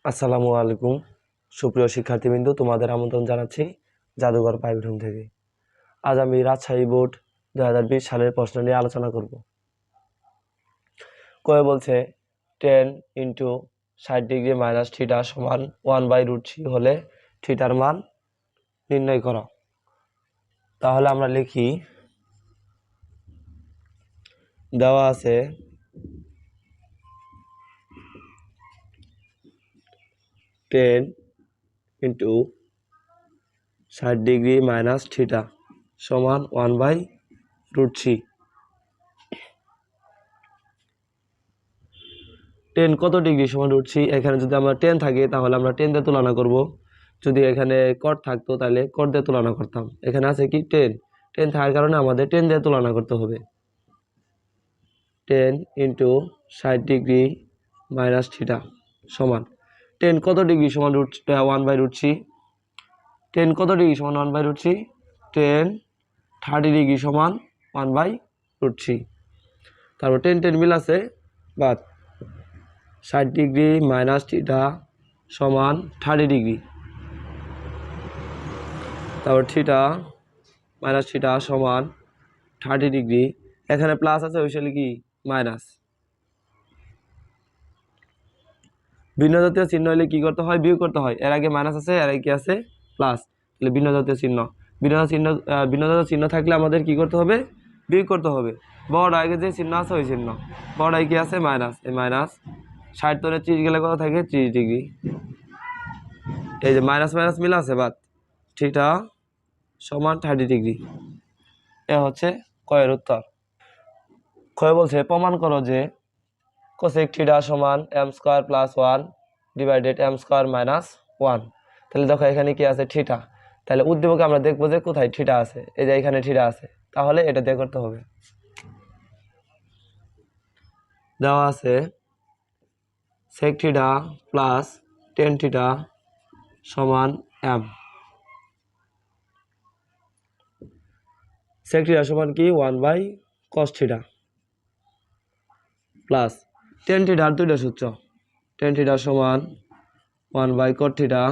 আসসালামু আলাইকুম সুপ্রিয় শিক্ষার্থীবৃন্দ, তোমাদের আমন্ত্রণ জানাচ্ছি জাদুঘর প্রাইভেট হোম থেকে। আজ আমি রাজশাহী বোর্ড 2020 সালের প্রশ্ন নিয়ে আলোচনা করব। কয়ে বলছে 10 ইন্টু 60 ডিগ্রি মাইনাস থিটা সমান 1/√3 হলে থিটার মান নির্ণয় করো। তাহলে আমরা লিখি, দেওয়া আছে 10 ইন্টু 60 ডিগ্রি মাইনাস থিটা সমান 1/√3। 10 কত ডিগ্রি সমান √3? এখানে যদি আমরা 10 থাকে তাহলে আমরা 10 দিয়ে তুলনা করব। যদি এখানে কট থাকতো তাহলে কট দিয়ে তুলনা করতাম। এখানে আছে কি 10 থাকার কারণে আমাদের 10 দিয়ে তুলনা করতে হবে। 10 ইন্টু 60 ডিগ্রি মাইনাস থিটা সমান 10 কত ডিগ্রি সমান 1/√3? 10 কত ডিগ্রি সমান 1/√3? 10 30 ডিগ্রি সমান 1/√3। তারপর 10 মিল আছে, বাদ 60 ডিগ্রি মাইনাস থিটা সমান 30 ডিগ্রি। তারপর থিটা মাইনাস থিটা সমান 30 ডিগ্রি। এখানে প্লাস আছে, ওই সালে কি মাইনাস। ভিন্ন জাতীয় চিহ্ন হলে কি করতে হয়? বিয়োগ করতে হয়। এর আগে মাইনাস আছে, এর আগে কি আছে? প্লাস। তাহলে ভিন্ন জাতীয় চিহ্ন, ভিন্ন জাতীয় চিহ্ন থাকলে আমাদের কি করতে হবে? বিয়োগ করতে হবে। বড় আগে যে চিহ্ন আছে ওই চিহ্ন, বড় আগে কি আছে? মাইনাস। এই মাইনাস 60 তো 30 গেলে কত থাকে? 30 ডিগ্রি। এই যে মাইনাস মাইনাস মিল আছে, বাদ। থিটা সমান 30 ডিগ্রি। এ হচ্ছে কয়ের উত্তর। ক্ষয় বলছে প্রমাণ করো যে কোসেক থিটা সমান m² + 1 ডিভাইডেড m² - 1। তাহলে দেখো এখানে কি আছে? থিটা। তাহলে উদ্দীপকে আমরা দেখবো যে কোথায় থিটা আছে। এই যে এখানে থিটা আছে, তাহলে এটা দিয়ে করতে হবে। দেওয়া আছে sec theta plus tan theta সমান m। সেক থিটা সমান কি? 1/cos থিটা প্লাস টেন থিটার দুইটা সূত্র। টেন থিটা সমান 1/cot থিটা,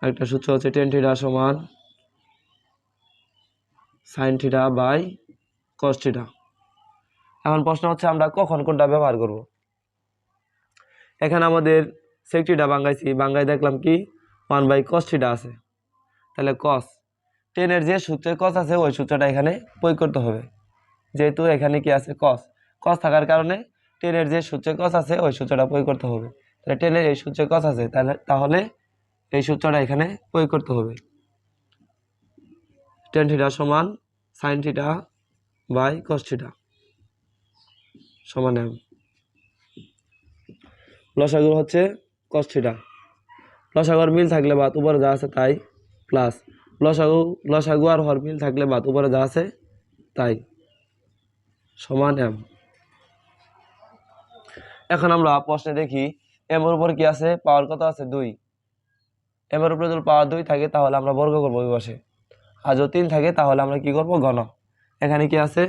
একটা সূত্র হচ্ছে টেন থিটা সমান sine theta by cos theta. এখন প্রশ্ন হচ্ছে আমরা কখন কোনটা ব্যবহার করব। এখানে আমাদের সেক থিটা বাঙ্গাইছি, বাঙ্গাই দেখলাম কি 1/cos থিটা আছে। তাহলে কস, টেনের যে সূত্রে কস আছে ওই সূত্রটা এখানে প্রয়োগ করতে হবে। যেহেতু এখানে কি আছে? কস। কস থাকার কারণে টেনের যে সূত্রে কস আছে ওই সূত্রটা প্রয়োগ করতে হবে। তাহলে টেনের এই সূত্রে কস আছে, তাহলে এই সূত্রটা এখানে প্রয়োগ করতে হবে। টেন থিটা সমান sine theta by cos theta সমান m। লসাগু হচ্ছে কস থিটা। লসাগুর মিল থাকলে বাদ, উপরে যা আছে তাই, প্লাস লসাগু আর হর মিল থাকলে বাদ, উপরে যা আছে তাই, সমান m। এখন আমরা প্রশ্নে দেখি m এর উপর কি আছে? পাওয়ার কত আছে? 2। m এর উপরে যদি পাওয়ার 2 থাকে তাহলে আমরা বর্গ করবো ওই পাশে, আর যদি 3 থাকে তাহলে আমরা কি করব? ঘন। এখানে কি আছে?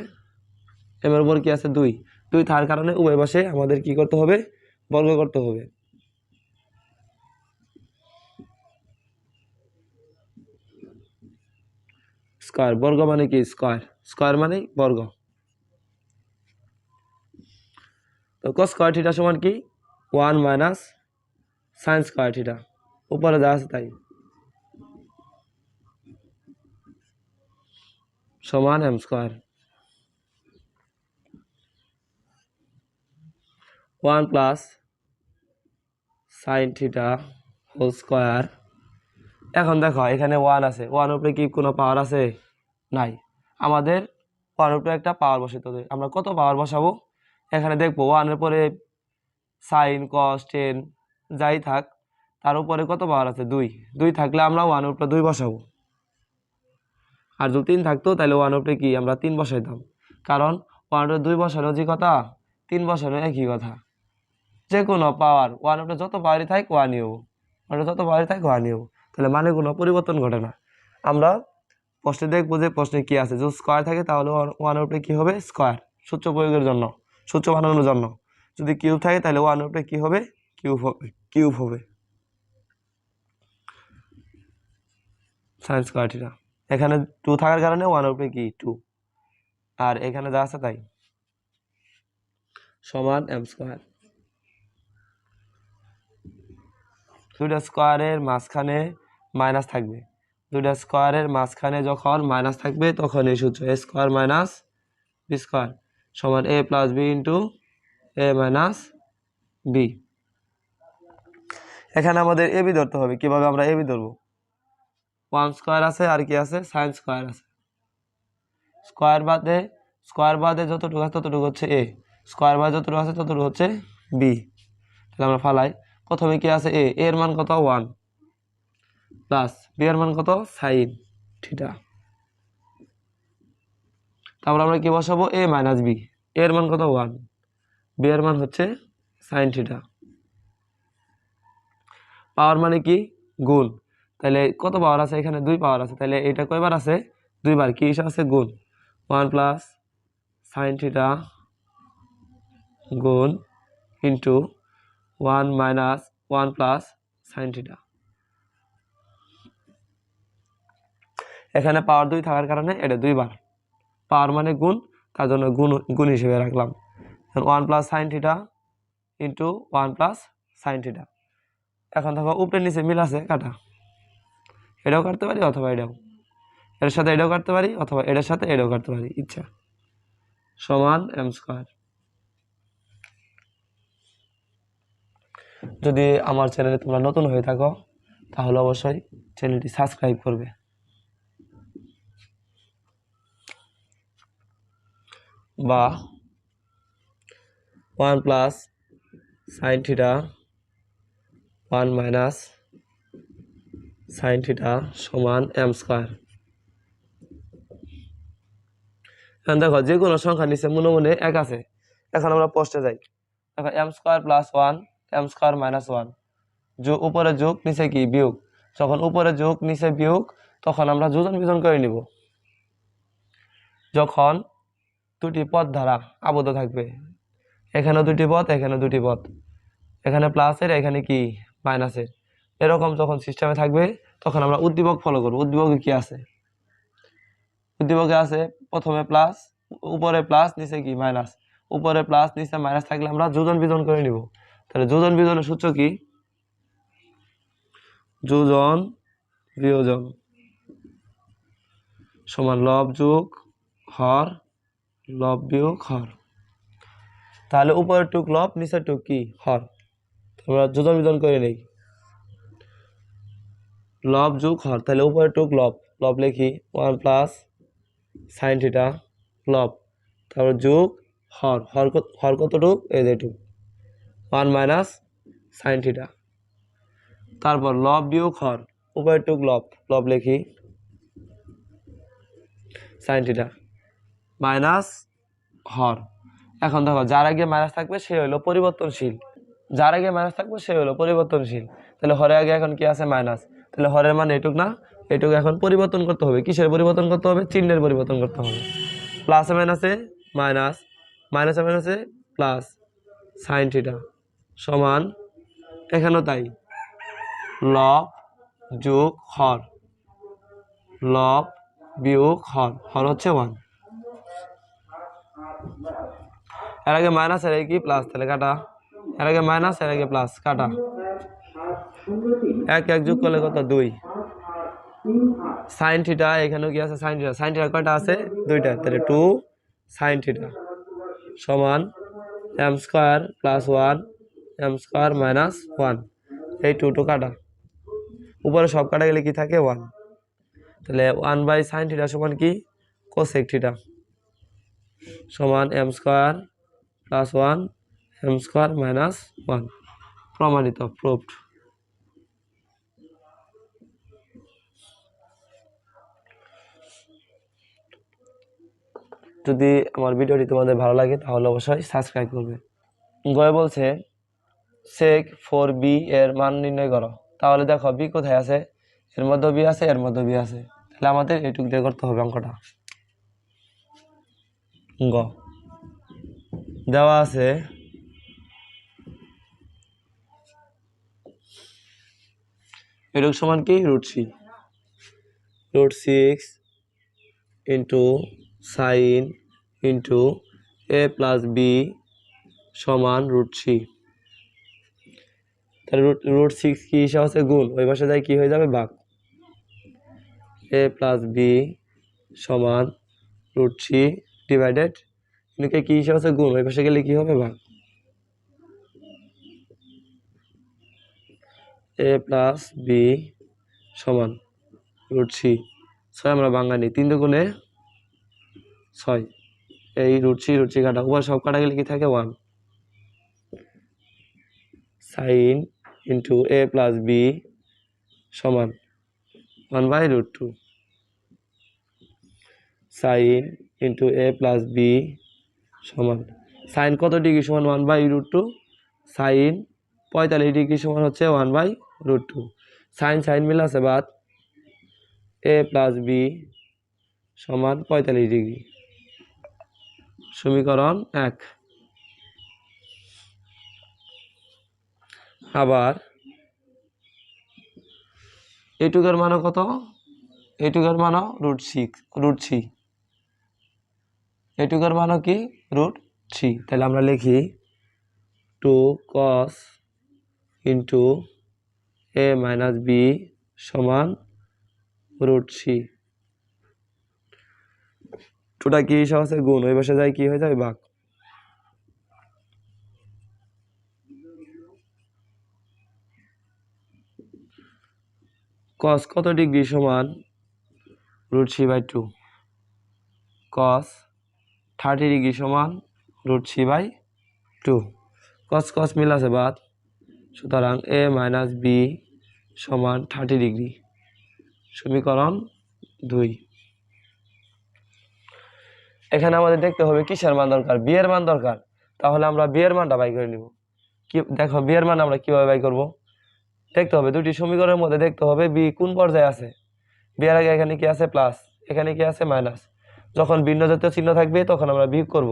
m এর উপর কি আছে? 2 থাকার কারণে উভয় পাশে আমাদের কি করতে হবে? বর্গ করতে হবে। স্কয়ার, বর্গ মানে কি? স্কয়ার, স্কয়ার মানে বর্গ। তো cos স্কয়ার থিটা সমান কি? 1 মাইনাস সাইন স্কয়ার থিটা, উপরে যা আছে তাই, সমান m square. 1 plus sine theta whole square. এখন দেখো এখানে 1 আছে, 1 উপরে কি কোনো পাওয়ার আছে? নাই। আমাদের 1 উপরে একটা পাওয়ার বসাতে হবে। আমরা কত পাওয়ার বসাবো? এখানে দেখবো 1 এর পরে সাইন কস টেন যাই থাক, তার উপরে কত পাওয়ার আছে? 2 থাকলে আমরা 1 উপরে 2 বসাবো। আর যদি 3 থাকতো তাহলে 1 উপরে কি আমরা 3 বসাইতাম। কারণ 1 উপরে 2 বসানো যে কথা, 3 বসানো একই কথা। যে কোনো পাওয়ার 1 উপরে যত পাওয়ারই থাক 1 হবো, যত পাওয়ারই থাক 1 হবো। তাহলে মানে কোনো পরিবর্তন ঘটে না। আমরা প্রশ্নে দেখবো যে প্রশ্নে কি আছে। যদি স্কয়ার থাকে তাহলে 1 উপরে কি হবে? স্কয়ার, সূত্র প্রয়োগের জন্য, সূত্র বানানোর জন্য। যদি কিউব থাকে তাহলে 1 উপরে কি হবে? কিউব হবে সাইন স্কোয়ার থিটা। এখানে 2 থাকার কারণে 1 এর উপরে কি 2, আর এখানে যা আছে তাই, সমান m স্কোয়ার। দুইটা স্কোয়ারের মাঝখানে মাইনাস থাকবে, দুইটা স্কোয়ারের মাঝখানে যখন মাইনাস থাকবে তখন এই সূত্র a square minus b square সমান a plus b into a minus b। এখানে আমাদের a b ধরতে হবে। কিভাবে আমরা a b ধরবো? 1 স্কোয়ার আছে আর কি আছে, সাইন স্কোয়ার আছে। স্কোয়ার বাদে যতটুকু আছে ততটুকু হচ্ছে a, স্কোয়ার বাদে যতটুকু আছে ততটুকু হচ্ছে b। তাহলে আমরা ফালাই, প্রথমে কি আছে a এর মান কত 1 প্লাস b এর মান কত সাইন থিটা। তারপর আমরা কি বসাবো a মাইনাস b, এর মান কত 1, b এর মান হচ্ছে সাইন থিটা। পাওয়ার মানে কি গুণ, তাহলে কত পাওয়ার আছে এখানে 2 পাওয়ার আছে, তাহলে এটা কয়বার আছে 2 বার, কি হিসাব আছে গুণ 1 প্লাস সাইন থিটা গুণ into 1 minus 1 plus sine theta. এখানে পাওয়ার 2 থাকার কারণে এটা 2 বার, পাওয়ার মানে গুণ, তার জন্য গুণ হিসেবে রাখলাম। 1 plus sine theta into 1 plus sine theta. এখন দেখো উপরে নিচে মিল আছে, কাটা, এটাও কাটতে পারি অথবা এটাও, এর সাথে এটাও কাটতে পারি অথবা এটার সাথে এটাও কাটতে পারি, ইচ্ছা, সমান m স্কোয়ার। যদি আমার চ্যানেলে তোমরা নতুন হয়ে থাকো তাহলে অবশ্যই চ্যানেলটি সাবস্ক্রাইব করবে। বা 1 plus sine theta 1 minus sine theta সমান m স্কোয়ার। এখন দেখো যে কোনো সংখ্যা নিচে মনে মনে 1 আছে। এখন আমরা প্রশ্নে যাই, দেখো m square plus 1 m square minus 1, উপরে যোগ নিচে কি বিয়োগ, যখন উপরে যোগ নিচে বিয়োগ তখন আমরা যোজন বিয়োজন করে নিব। যখন দুটি পদ দ্বারা আবদ্ধ থাকবে, এখানে দুটি পদ এখানে দুটি পদ, এখানে প্লাসের এখানে কি মাইনাসের, এরকম যখন সিস্টেমে থাকবে তখন আমরা উদ্দীপক ফলো করব। উদ্দীপকে কি আছে, উদ্দীপকে আছে প্রথমে প্লাস, উপরে প্লাস নিচে কি মাইনাস, উপরে প্লাস নিচে মাইনাস থাকলে আমরা যোজন বিয়োজন করে নিব। তাহলে যোজন বিয়োজনের সূত্র কি, যোজন বিয়োজন সমান লব যোগ হর, লব বিয়োগ হর। তাহলে উপরের টুক লব নিচের টুক কি হর, আমরা যোজন বিয়োজন করে নেই, লব যোগ হর, তাহলে উপরের টুক লব, লব লিখি 1 প্লাস সাইন থিটা লব, তারপর যোগ হর, হর কতটুক এই যে টুক 1 মাইনাস সাইন থিটা, তারপর লব বিয়োগ হর, উপরের টুক লব, লব লিখি সাইন থিটা মাইনাস হর। এখন দেখো যার আগে মাইনাস থাকবে সে হলো পরিবর্তনশীল, যার আগে মাইনাস থাকবে সে হলো পরিবর্তনশীল, তাহলে হরের আগে এখন কি আছে মাইনাস, তাহলে হরের মান এটুক না, এটুকু এখন পরিবর্তন করতে হবে। কিসের পরিবর্তন করতে হবে, চিহ্নের পরিবর্তন করতে হবে। প্লাসে মাইনাসে মাইনাস, মাইনাসে মাইনাসে প্লাস সাইন থিটা সমান, এখানেও তাই, লব যোগ হর, লব বিয়োগ হর, হর হচ্ছে 1, এর আগে মাইনাস এর আগে কি প্লাস, তাহলে কাটা, এর আগে মাইনাস এর আগে প্লাস, কাটা, 1 1 যোগ করলে কত 2, সাইন থিটা এখানেও কি আছে সাইন থিটা, সাইন থিটা কয়টা আছে 2টা, তাহলে 2 সাইন থিটা সমান m square plus 1 m square minus 1, এই 2 কাটা, উপরে সব কাটা গেলে কি থাকে 1, তাহলে 1 বাই সাইন থিটা সমান কি কোসেক থিটা সমান m square plus 1 m square minus 1। প্রমাণিত, প্রুভড। যদি আমার ভিডিওটি তোমাদের ভালো লাগে তাহলে অবশ্যই সাবস্ক্রাইব করবে। গয়ে বলছে সেক 4b এর মান নির্ণয় করো, তাহলে দেখো বি কোথায় আছে, এর মধ্যে বি আছে এর মধ্যে বি আছে, তাহলে আমাদের এইটুক দিয়ে করতে হবে অঙ্কটা। গ দেওয়া আছে এটুক সমান কি √c √6 into sine into a plus B সমান √c। তাহলে √6 কি হিসাব আছে গুণ, ওই পাশে যায় কি হয়ে যাবে ভাগ। a প্লাস বি সমান √c ডিভাইডেড কিন্তু কি হিসাব আছে গুণ, ওই পাশে গেলে কি হবে ভাগ। a প্লাস বি সমান √c 6 আমরা ভাঙা নিই, 3 দুগুণে 6, এই √c কাটা, উপর সব কাটা গেলে কি থাকে 1 sine into a plus B সমান 1/√2 sine into a plus B সমান সাইন কত ডিগ্রি সমান 1/√2, সাইন 45 ডিগ্রি সমান হচ্ছে 1/√2, সাইন সাইন মিলে আছে বাদ, a প্লাস বি সমান 45 ডিগ্রি, সমীকরণ 1। আবার এটুকের মান কত, এটুকের মান √c, এটুকের মান কি √c। তাহলে আমরা লিখি 2 cos into a minus B সমান √c। টুটা কি হিসাব আছে গুণ, ওই পাশে যায় কি হয়ে যাবে ভাগ। cos কত ডিগ্রি সমান √c/2, cos 30 ডিগ্রি সমান √c/2, cos cos মিল আছে বাদ, সুতরাং a মাইনাস বি সমান 30 ডিগ্রি, সমীকরণ 2। এখানে আমাদের দেখতে হবে কিসের মান দরকার, বি এর মান দরকার। তাহলে আমরা বি এর মানটা বাই করে নিব। কি দেখো বি এর মান আমরা কিভাবে বাই করব, দেখতে হবে দুটি সমীকরণের মধ্যে দেখতে হবে বি কোন পর্যায়ে আছে। বি এর আগে এখানে কি আছে প্লাস, এখানে কি আছে মাইনাস। যখন ভিন্ন জাতীয় চিহ্ন থাকবে তখন আমরা বিয়োগ করব,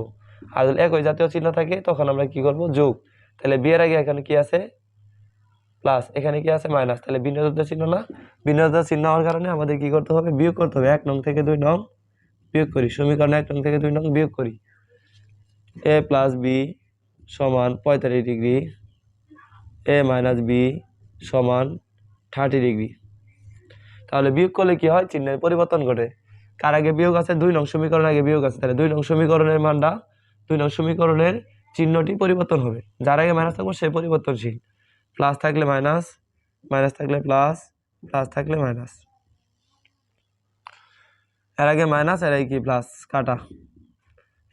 আর যদি একই জাতীয় চিহ্ন থাকে তখন আমরা কি করব যোগ। তাহলে বি এর আগে এখানে কি আছে প্লাস, এখানে কি আছে মাইনাস, তাহলে ভিন্ন জাতীয় চিহ্ন না, ভিন্ন জাতীয় চিহ্ন হওয়ার কারণে আমাদের কি করতে হবে বিয়োগ করতে হবে। 1 নং থেকে 2 নং বিয়োগ করি, সমীকরণ 1 নং থেকে 2 নং বিয়োগ করি। a প্লাস বি সমান 45 ডিগ্রি, a মাইনাস বি সমান 30 ডিগ্রি। তাহলে বিয়োগ করলে কি হয়, চিহ্নের পরিবর্তন ঘটে। কার আগে বিয়োগ আছে, 2 নং সমীকরণ আগে বিয়োগ আছে, তাহলে 2 নং সমীকরণের মানটা 2 নং সমীকরণের চিহ্নটি পরিবর্তন হবে। যার আগে মাইনাস থাকবে সে পরিবর্তনশীল, প্লাস থাকলে মাইনাস, মাইনাস থাকলে প্লাস, প্লাস থাকলে মাইনাস। এর আগে মাইনাস এর আগে কি প্লাস, কাটা,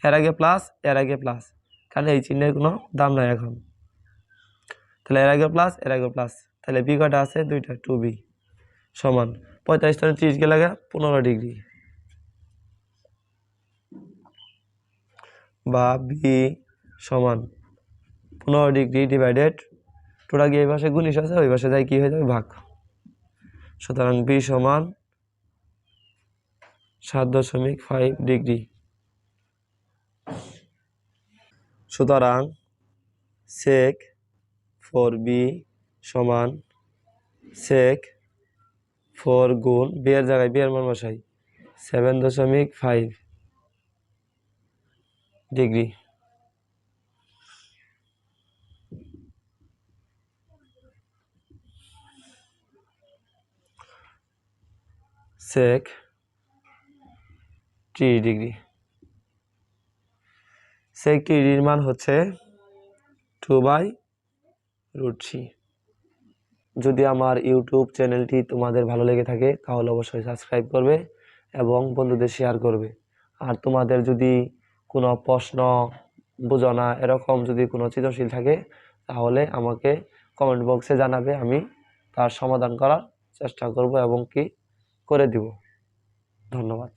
এর আগে প্লাস এর আগে প্লাস, কারণ এই চিহ্নের কোনো দাম নাই এখন। তাহলে এর আগে প্লাস এর আগে প্লাস, তাহলে বি কটা আছে 2টা, 2b সমান 45 থেকে 30 গেলে 15 ডিগ্রি, বা বি সমান 15 ডিগ্রি ডিভাইডেড, টোটা গিয়ে এই পাশে গুণিস আছে, ওই পাশে যায় কি হয়ে যাবে ভাগ। সুতরাং বি সমান 7.5 ডিগ্রি। সুতরাং sec 4b সমান sec 4 গুণ বি এর জায়গায় বি এর মান বসাই 7.5 ডিগ্রি। sec 3 ডিগ্রি, sec 3 ডিগ্রির মান হচ্ছে 2/√c। যদি আমার ইউটিউব চ্যানেলটি তোমাদের ভালো লেগে থাকে তাহলে অবশ্যই সাবস্ক্রাইব করবে এবং বন্ধুদের শেয়ার করবে। আর তোমাদের যদি কোনো প্রশ্ন বুঝো না, এরকম যদি কোনো সৃজনশীল থাকে তাহলে আমাকে কমেন্ট বক্সে জানাবে, আমি তার সমাধান করার চেষ্টা করব এবং কি করে দিব। ধন্যবাদ।